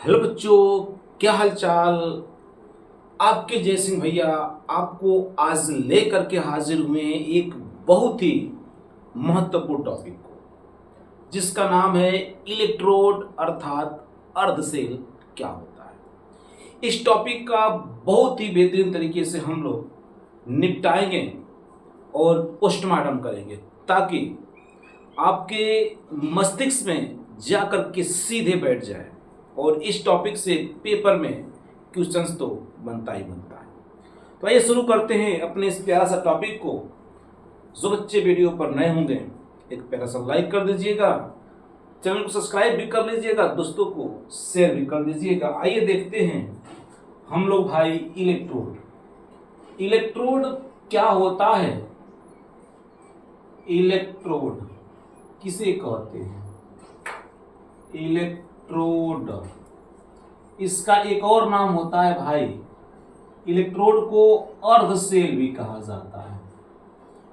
Hello बच्चों, क्या हाल चाल। आपके जय सिंह भैया आपको आज लेकर के हाजिर हुए हैं एक बहुत ही महत्वपूर्ण टॉपिक को, जिसका नाम है इलेक्ट्रोड अर्थात अर्धसेल क्या होता है। इस टॉपिक का बहुत ही बेहतरीन तरीके से हम लोग निपटाएंगे और पोस्टमार्टम करेंगे, ताकि आपके मस्तिष्क में जाकर के सीधे बैठ जाए और इस टॉपिक से पेपर में क्वेश्चंस तो बनता ही बनता है। तो आइए शुरू करते हैं अपने इस प्यारा सा टॉपिक को। जो बच्चे वीडियो पर नए होंगे एक प्यारा सा लाइक कर दीजिएगा, चैनल को सब्सक्राइब भी कर लीजिएगा, दोस्तों को शेयर भी कर दीजिएगा। आइए देखते हैं हम लोग भाई इलेक्ट्रोड क्या होता है। इलेक्ट्रोड किसे कहते हैं? इलेक्ट्रोड, इसका एक और नाम होता है भाई, इलेक्ट्रोड को अर्धसेल भी कहा जाता है।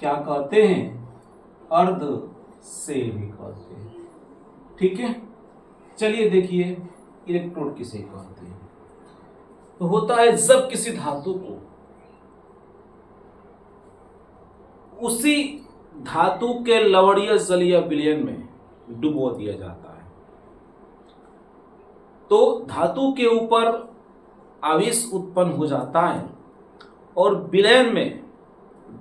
क्या कहते हैं? अर्धसेल भी कहते हैं। ठीक है, चलिए देखिए इलेक्ट्रोड किसे कहते हैं। तो होता है जब किसी धातु को उसी धातु के लवणीय जलीय विलयन में डुबो दिया जाता है, तो धातु के ऊपर आवेश उत्पन्न हो जाता है और विलयन में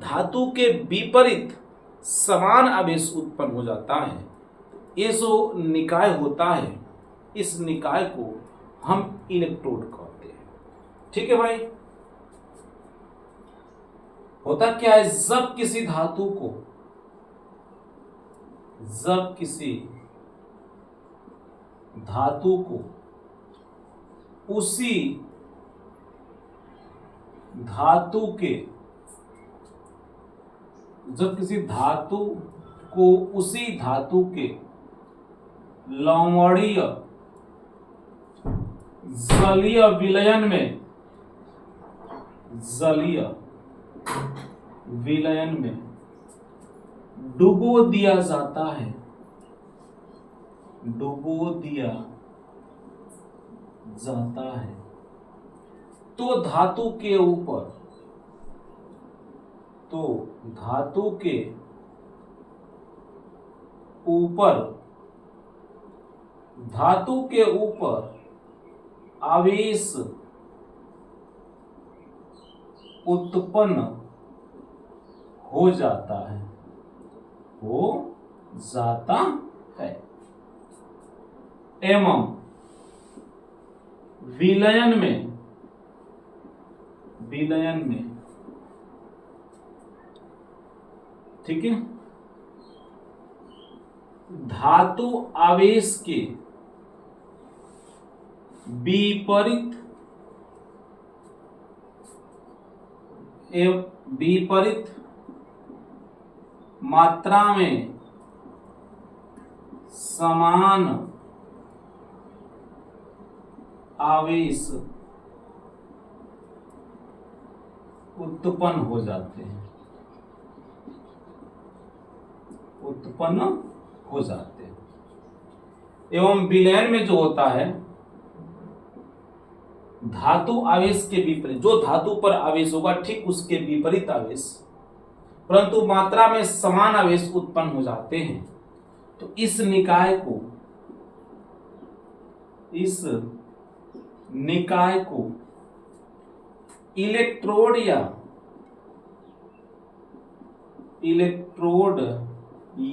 धातु के विपरीत समान आवेश उत्पन्न हो जाता है। ये जो निकाय होता है, इस निकाय को हम इलेक्ट्रोड कहते हैं। ठीक है भाई, होता क्या है, जब किसी धातु को उसी धातु के लवणीय जलीय विलयन में डुबो दिया जाता है, तो धातु के ऊपर आवेश उत्पन्न हो जाता है, एवं विलयन में ठीक है, धातु आवेश के विपरीत मात्रा में समान आवेश उत्पन्न हो जाते हैं, एवं विलयन में जो होता है धातु आवेश के विपरीत, जो धातु पर आवेश होगा ठीक उसके विपरीत आवेश, परंतु मात्रा में समान आवेश उत्पन्न हो जाते हैं। तो इस निकाय को इलेक्ट्रोड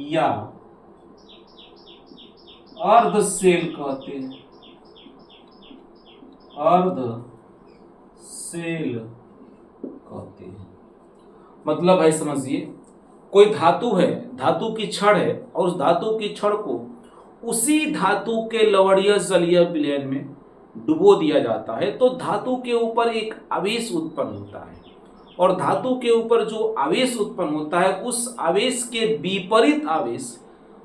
या अर्धसेल कहते हैं। मतलब है, समझिए, कोई धातु है, धातु की छड़ है, और उस धातु की छड़ को उसी धातु के लवणीय जलीय विलयन में डुबो दिया जाता है, तो धातु के ऊपर एक आवेश उत्पन्न होता है, और धातु के ऊपर जो आवेश उत्पन्न होता है उस आवेश के विपरीत आवेश,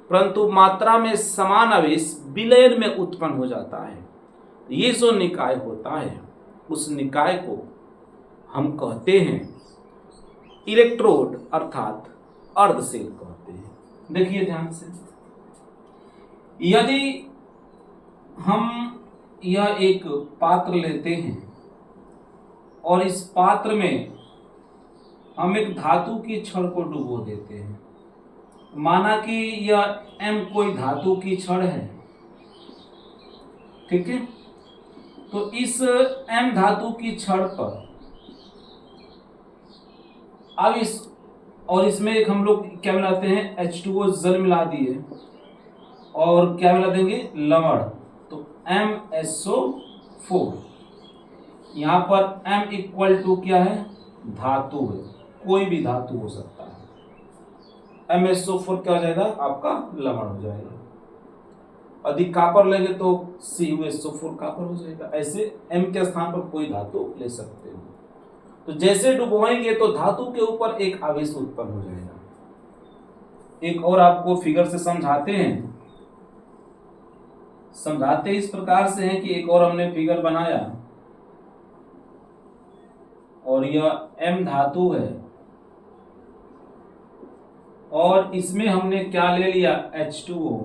परंतु मात्रा में समान आवेश विलयन में उत्पन्न हो जाता है। ये जो निकाय होता है, उस निकाय को हम कहते हैं इलेक्ट्रोड अर्थात अर्धसेल कहते हैं। देखिए ध्यान से, यदि हम यह एक पात्र लेते हैं और इस पात्र में हम एक धातु की छड़ को डुबो देते हैं। माना कि यह M कोई धातु की छड़ है, ठीक है। तो इस M धातु की छड़ पर अब इसमें एक हम लोग क्या मिलाते हैं, H2O जल मिला दिए और क्या मिला देंगे, लवण। तो MSO4। यहां पर M इक्वल टू क्या है, धातु है, कोई भी धातु हो सकता है। MSO4 क्या हो जाएगा, आपका लवण हो जाएगा। अधिक कापर लेंगे तो CuSO4 कापर हो जाएगा। ऐसे M के स्थान पर कोई धातु ले सकते हो। तो जैसे डुबोएंगे तो धातु के ऊपर एक आवेश उत्पन्न हो जाएगा। एक और आपको फिगर से समझाते इस प्रकार से हैं कि एक और हमने फिगर बनाया और यह M धातु है और इसमें हमने क्या ले लिया, H2O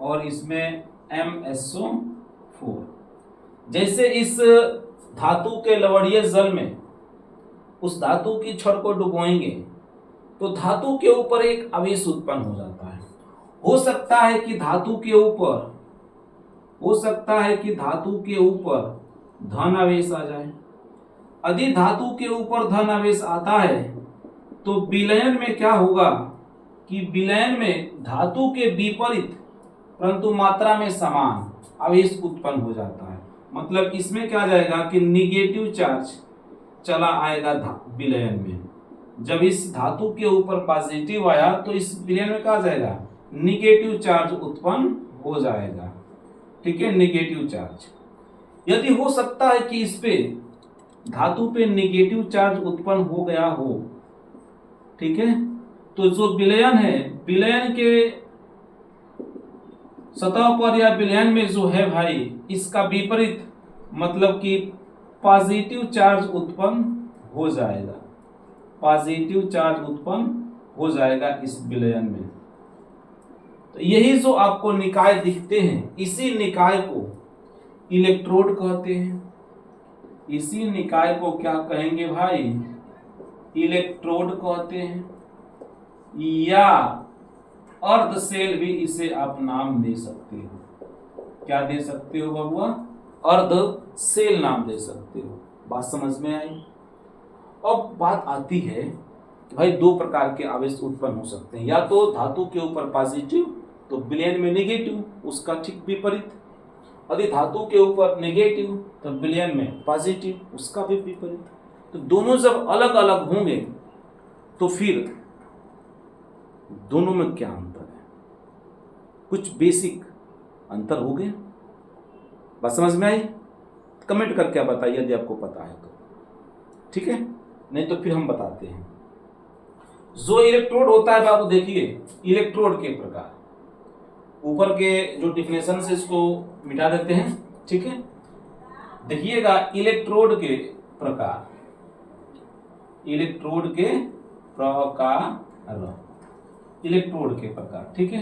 और इसमें MSO4। जैसे इस धातु के लवणीय जल में उस धातु की छड़ को डुबोएंगे तो धातु के ऊपर एक आवेश उत्पन्न हो जाता है। हो सकता है कि धातु के ऊपर धन आवेश आ जाए। यदि धातु के ऊपर धन आवेश आता है तो विलयन में क्या होगा कि विलयन में धातु के विपरीत परंतु मात्रा में समान आवेश उत्पन्न हो जाता है। मतलब इसमें क्या जाएगा कि निगेटिव चार्ज चला आएगा विलयन में। जब इस धातु के ऊपर पॉजिटिव आया तो इस विलयन में क्या जाएगा, निगेटिव चार्ज उत्पन्न हो जाएगा, ठीक है, निगेटिव चार्ज। यदि हो सकता है कि इस पे धातु पे निगेटिव चार्ज उत्पन्न हो गया हो, ठीक है, तो जो विलयन है, विलयन के सतह पर या विलयन में जो है भाई, इसका विपरीत मतलब कि पॉजिटिव चार्ज उत्पन्न हो जाएगा, पॉजिटिव चार्ज उत्पन्न हो जाएगा इस विलयन में। तो यही जो आपको निकाय दिखते हैं, इसी निकाय को इलेक्ट्रोड कहते हैं। इसी निकाय को क्या कहेंगे भाई, इलेक्ट्रोड कहते हैं, या अर्ध सेल भी इसे आप नाम दे सकते हो। क्या दे सकते हो बबुआ, अर्ध सेल नाम दे सकते हो। बात समझ में आई। अब बात आती है कि भाई दो प्रकार के आवेश उत्पन्न हो सकते हैं, या तो धातु के ऊपर पॉजिटिव तो विलयन में नेगेटिव, उसका ठीक विपरीत। यदि धातु के ऊपर नेगेटिव तो विलयन में पॉजिटिव, उसका भी विपरीत। तो दोनों जब अलग अलग होंगे तो फिर दोनों में क्या अंतर है, कुछ बेसिक अंतर हो गए। बात समझ में आई? कमेंट करके बताइए यदि आपको पता है तो, ठीक है, नहीं तो फिर हम बताते हैं। जो इलेक्ट्रोड होता है बाबू, देखिए इलेक्ट्रोड के प्रकार, ऊपर के जो डिफिनेशन से इसको मिटा देते हैं, ठीक है। देखिएगा इलेक्ट्रोड के प्रकार, इलेक्ट्रोड के प्रकार, ठीक है।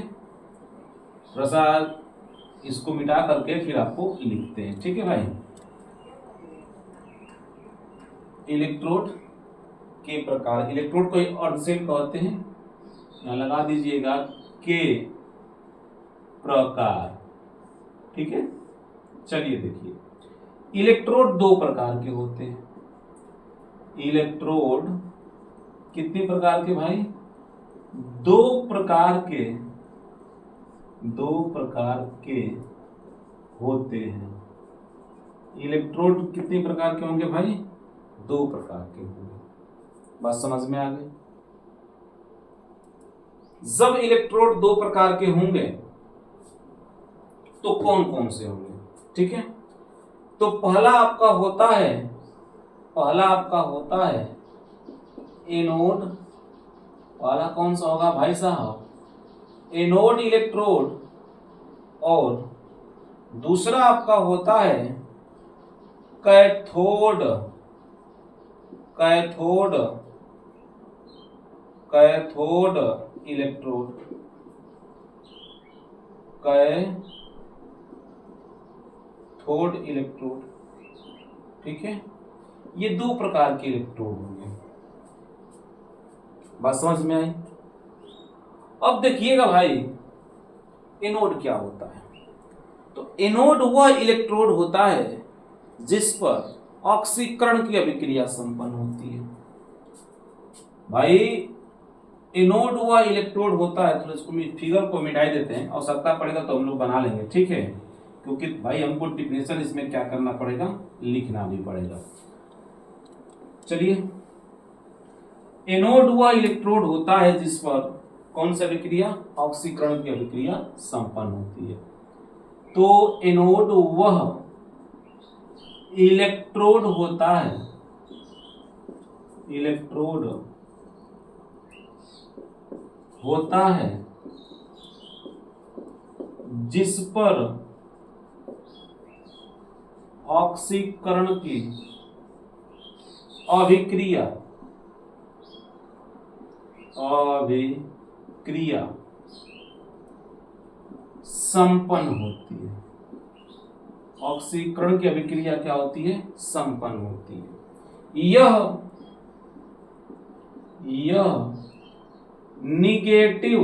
प्रसाद इसको मिटा करके फिर आपको लिखते हैं, ठीक है भाई। इलेक्ट्रोड के प्रकार, इलेक्ट्रोड को अर्धसेल कहते हैं, यहां लगा दीजिएगा के प्रकार, ठीक है। चलिए देखिए, इलेक्ट्रोड दो प्रकार के होते हैं। इलेक्ट्रोड कितने प्रकार के भाई, दो प्रकार के होते हैं। इलेक्ट्रोड कितने प्रकार के होंगे भाई, दो प्रकार के होंगे। बात समझ में आ गई। जब इलेक्ट्रोड दो प्रकार के होंगे तो कौन कौन से होंगे, ठीक है। तो पहला आपका होता है एनोड। पहला कौन सा होगा भाई साहब, एनोड इलेक्ट्रोड। और दूसरा आपका होता है कैथोड इलेक्ट्रोड। कैथोड इलेक्ट्रोड, ठीक है। ये दो प्रकार के इलेक्ट्रोड होंगे। बात समझ में आई? अब देखिएगा भाई, एनोड क्या होता है। तो एनोड वह इलेक्ट्रोड होता है जिस पर ऑक्सीकरण की अभिक्रिया संपन्न होती है। भाई एनोड वह इलेक्ट्रोड होता है, तो इसको फिगर को मिटाई देते हैं, और सबका पड़ेगा तो हम लोग बना लेंगे, ठीक है। क्योंकि भाई हमको डिफिनेशन इसमें क्या करना पड़ेगा, लिखना भी पड़ेगा। चलिए, एनोड वह इलेक्ट्रोड होता है जिस पर कौन सी अभिक्रिया, ऑक्सीकरण की अभिक्रिया संपन्न होती है। तो एनोड वह इलेक्ट्रोड होता है, इलेक्ट्रोड होता है जिस पर ऑक्सीकरण की अभिक्रिया संपन्न होती है। ऑक्सीकरण की अभिक्रिया क्या होती है, संपन्न होती है। यह निगेटिव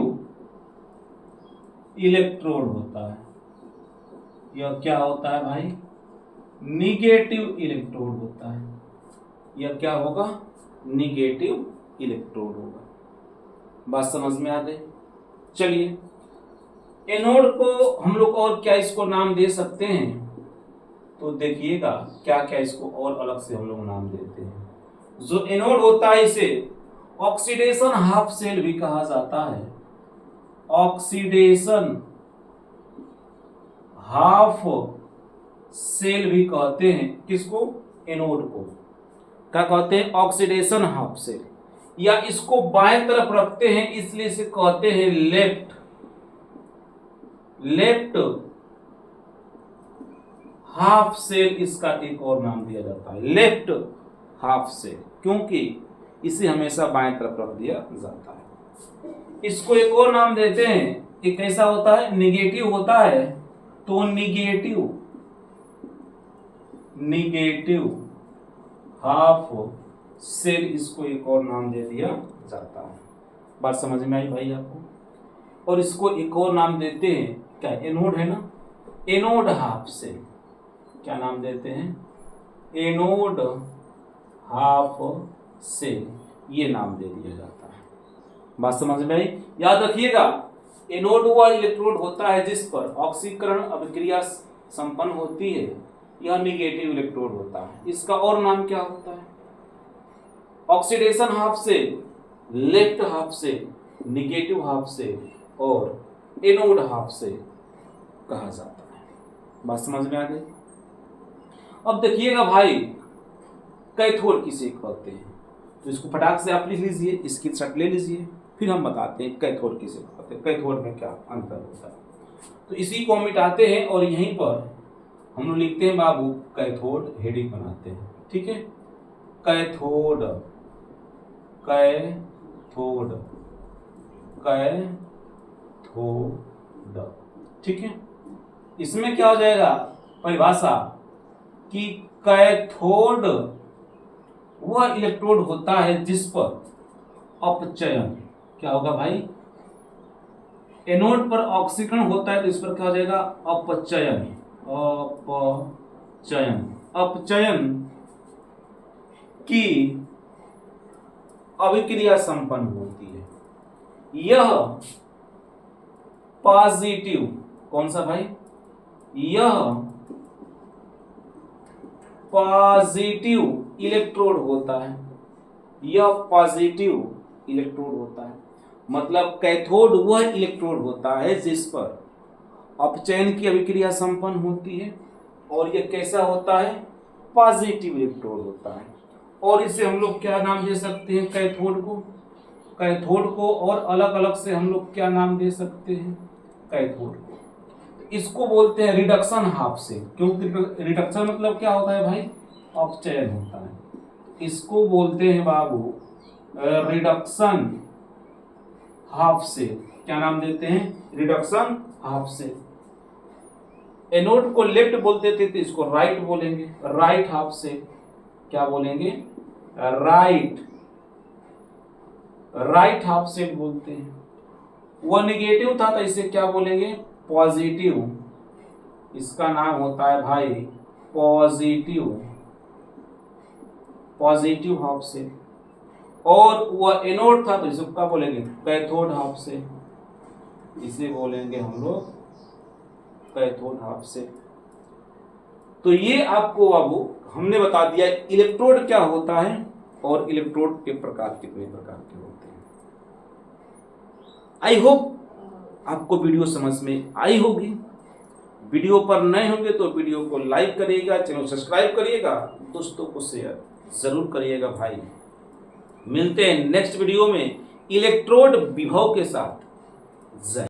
इलेक्ट्रोड होता है। यह क्या होता है भाई, निगेटिव इलेक्ट्रोड होता है। यह क्या होगा, निगेटिव इलेक्ट्रोड होगा। बात समझ में आ गई? चलिए, एनोड को हम लोग और क्या इसको नाम दे सकते हैं, तो देखिएगा क्या क्या इसको और अलग से हम लोग नाम देते हैं। जो एनोड होता है इसे ऑक्सीडेशन हाफ सेल भी कहा जाता है। ऑक्सीडेशन हाफ सेल भी कहते हैं किसको, एनोड को। क्या कहते हैं, ऑक्सीडेशन हाफ सेल, या इसको बाएं तरफ रखते हैं इसलिए इसे कहते हैं लेफ्ट हाफ सेल। इसका एक और नाम दिया जाता है लेफ्ट हाफ सेल, क्योंकि इसे हमेशा बाएं तरफ रख दिया जाता है। इसको एक और नाम देते हैं, ये कैसा होता है, निगेटिव होता है, तो निगेटिव हाफ सेल इसको एक और नाम दे दिया जाता है। बात समझ में आई भाई आपको? और इसको एक और नाम देते हैं, क्या एनोड है ना, एनोड हाफ सेल। क्या नाम देते हैं, एनोड हाफ सेल, ये नाम दे दिया जाता है। बात समझ में आई? याद रखिएगा, एनोड वह इलेक्ट्रोड होता है जिस पर ऑक्सीकरण अभिक्रिया संपन्न होती है। यह निगेटिव इलेक्ट्रोड होता है। इसका और नाम क्या होता है, oxidation half cell, left half cell, negative half cell और एनोड हाफ सेल कहा जाता है। बात समझ में आ गई? अब देखिएगा भाई, कैथोड किसे कहते हैं, तो इसको फटाक से आप लिख लीजिए, इसकी शट ले लीजिए, फिर हम बताते हैं कैथोड किसे कहते हैं, कैथोड में क्या अंतर होता है। तो इसी को मिटाते हैं और यहीं पर हम लोग लिखते हैं बाबू कैथोड, हेडिंग बनाते हैं, ठीक है। कैथोड, कैथोड, कैथोड, ठीक है। इसमें क्या हो जाएगा परिभाषा कि कैथोड वह इलेक्ट्रोड होता है जिस पर अपचयन, क्या होगा भाई, एनोड पर ऑक्सीकरण होता है तो इस पर क्या हो जाएगा, अपचयन, अपचयन की अभिक्रिया संपन्न होती है। यह पॉजिटिव, कौन सा भाई, यह पॉजिटिव इलेक्ट्रोड होता है। यह पॉजिटिव इलेक्ट्रोड होता है, मतलब कैथोड वह इलेक्ट्रोड होता है जिस पर अपचयन की अभिक्रिया संपन्न होती है, और यह कैसा होता है, पॉजिटिव इलेक्ट्रोड होता है। और इसे हम लोग क्या नाम दे सकते हैं, कैथोड को, कैथोड को और अलग अलग से हम लोग क्या नाम दे सकते हैं, कैथोड को। इसको बोलते हैं रिडक्शन हाफ सेल, क्योंकि रिडक्शन मतलब क्या होता है भाई, अपचयन होता है। इसको बोलते हैं बाबू रिडक्शन हाफ सेल। क्या नाम देते हैं, रिडक्शन हाफ सेल। एनोड को लेफ्ट बोलते थे तो इसको राइट बोलेंगे, राइट हाफ से क्या बोलेंगे, राइट हाफ से बोलते हैं। वह नेगेटिव था तो इसे क्या बोलेंगे, पॉजिटिव। इसका नाम होता है भाई पॉजिटिव हाफ से। और वह एनोड था तो इसे क्या बोलेंगे, कैथोड हाफ से। इसे बोलेंगे हम लोग कैथोड हाफ से। तो ये आपको बाबू हमने बता दिया इलेक्ट्रोड क्या होता है और इलेक्ट्रोड के प्रकार कितने प्रकार के होते हैं। आई होप आपको वीडियो समझ में आई होगी। वीडियो पर नए होंगे तो वीडियो को लाइक करिएगा, चैनल सब्सक्राइब करिएगा, दोस्तों को शेयर जरूर करिएगा भाई। मिलते हैं नेक्स्ट वीडियो में इलेक्ट्रोड विभव के साथ। जय।